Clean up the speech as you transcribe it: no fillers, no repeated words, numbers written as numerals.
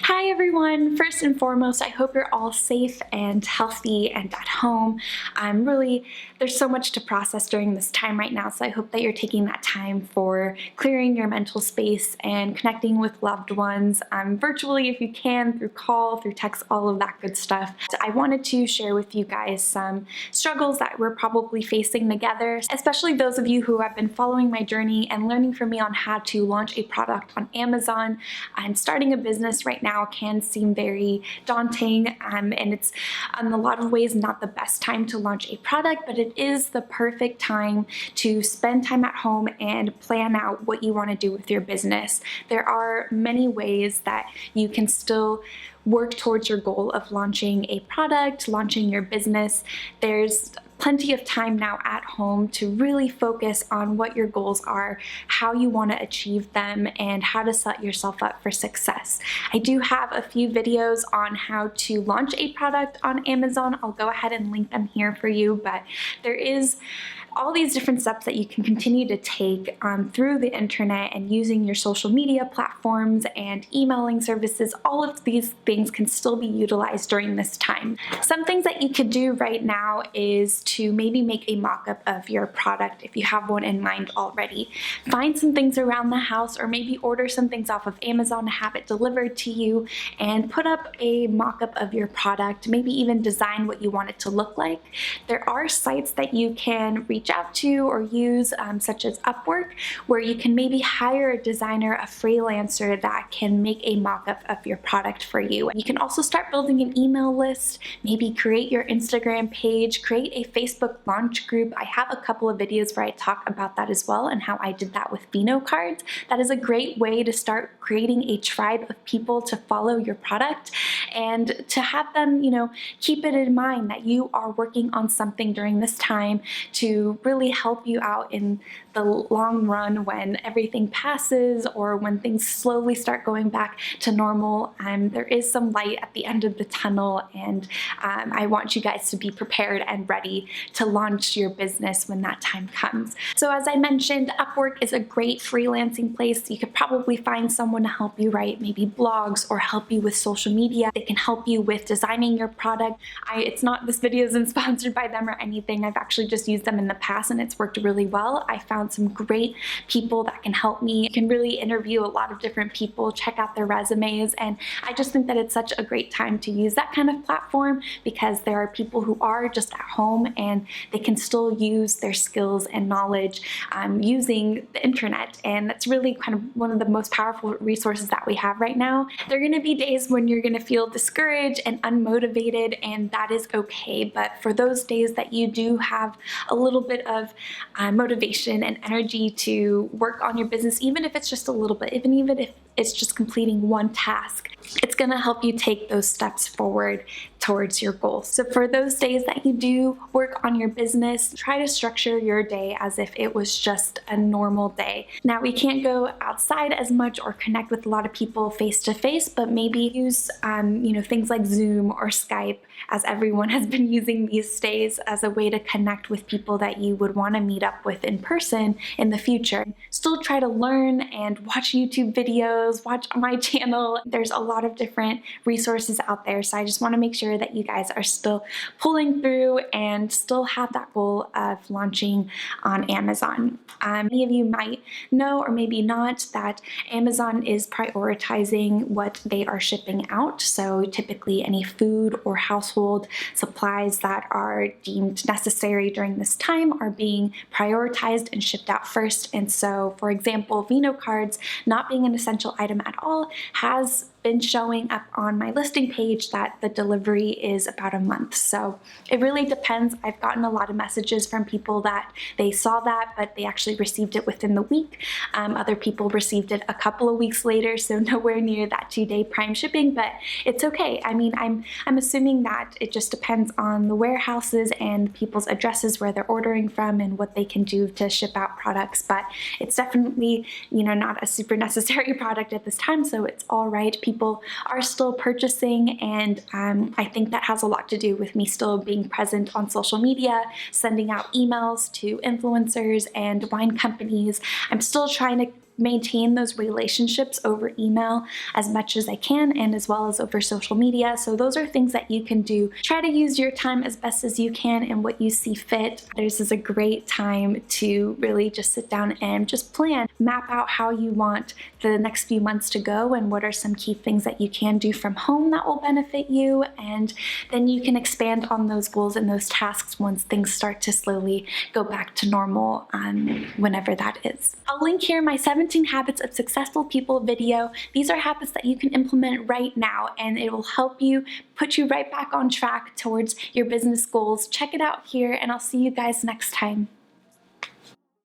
Hi everyone! First and foremost, I hope you're all safe and healthy and at home. There's so much to process during this time right now, so I hope that you're taking that time for clearing your mental space and connecting with loved ones virtually if you can, through call, through text, all of that good stuff. I wanted to share with you guys some struggles that we're probably facing together, especially those of you who have been following my journey and learning from me on how to launch a product on Amazon. Starting a business right now can seem very daunting, and it's in a lot of ways not the best time to launch a product, but it is the perfect time to spend time at home and plan out what you want to do with your business. There are many ways that you can still work towards your goal of launching a product, launching your business. There's plenty of time now at home to really focus on what your goals are, how you want to achieve them, and how to set yourself up for success. I do have a few videos on how to launch a product on Amazon. I'll go ahead and link them here for you, but there is all these different steps that you can continue to take through the internet and using your social media platforms and emailing services. All of these things can still be utilized during this time. Some things that you could do right now is to maybe make a mock-up of your product if you have one in mind already. Find some things around the house, or maybe order some things off of Amazon to have it delivered to you, and put up a mock-up of your product, maybe even design what you want it to look like. There are sites that you can reach out to or use, such as Upwork, where you can maybe hire a designer, a freelancer that can make a mock-up of your product for you. You can also start building an email list, maybe create your Instagram page, create a Facebook launch group. I have a couple of videos where I talk about that as well and how I did that with Vino cards. That is a great way to start creating a tribe of people to follow your product and to have them, keep it in mind that you are working on something during this time to really help you out in the long run when everything passes or when things slowly start going back to normal. There is some light at the end of the tunnel, and I want you guys to be prepared and ready to launch your business when that time comes. So as I mentioned, Upwork is a great freelancing place. You could probably find someone to help you write maybe blogs or help you with social media. They can help you with designing your product. This video isn't sponsored by them or anything. I've actually just used them in the past and it's worked really well. I found some great people that can help me. You can really interview a lot of different people, check out their resumes, and I just think that it's such a great time to use that kind of platform because there are people who are just at home and they can still use their skills and knowledge using the internet, and that's really kind of one of the most powerful resources that we have right now. There are going to be days when you're going to feel discouraged and unmotivated, and that is okay, but for those days that you do have a little bit of motivation and energy to work on your business, even if it's just a little bit, even if it's just completing one task, it's going to help you take those steps forward towards your goals. So for those days that you do work on your business, try to structure your day as if it was just a normal day. Now, we can't go outside as much or connect with a lot of people face to face, but maybe use things like Zoom or Skype, as everyone has been using these days, as a way to connect with people that you would want to meet up with in person in the future. Still try to learn and watch YouTube videos, watch my channel. There's a lot of different resources out there, so I just want to make sure that you guys are still pulling through and still have that goal of launching on Amazon. Many of you might know, or maybe not, that Amazon is prioritizing what they are shipping out. So typically any food or household supplies that are deemed necessary during this time are being prioritized and shipped out first. And so, for example, Vino cards not being an essential item at all has been showing up on my listing page that the delivery is about a month. So it really depends. I've gotten a lot of messages from people that they saw that, but they actually received it within the week. Other people received it a couple of weeks later, so nowhere near that 2-day prime shipping, but it's okay. I mean, I'm assuming that it just depends on the warehouses and people's addresses where they're ordering from and what they can do to ship out products, but it's definitely, not a super necessary product at this time, so it's all right. People are still purchasing, and I think that has a lot to do with me still being present on social media, sending out emails to influencers and wine companies. I'm still trying to maintain those relationships over email as much as I can, and as well as over social media. So those are things that you can do. Try to use your time as best as you can and what you see fit. This is a great time to really just sit down and just plan, map out how you want the next few months to go and what are some key things that you can do from home that will benefit you, and then you can expand on those goals and those tasks once things start to slowly go back to normal, whenever that is. I'll link here my 17 Habits of Successful People video. These are habits that you can implement right now, and it will help you put you right back on track towards your business goals. Check it out here, and I'll see you guys next time.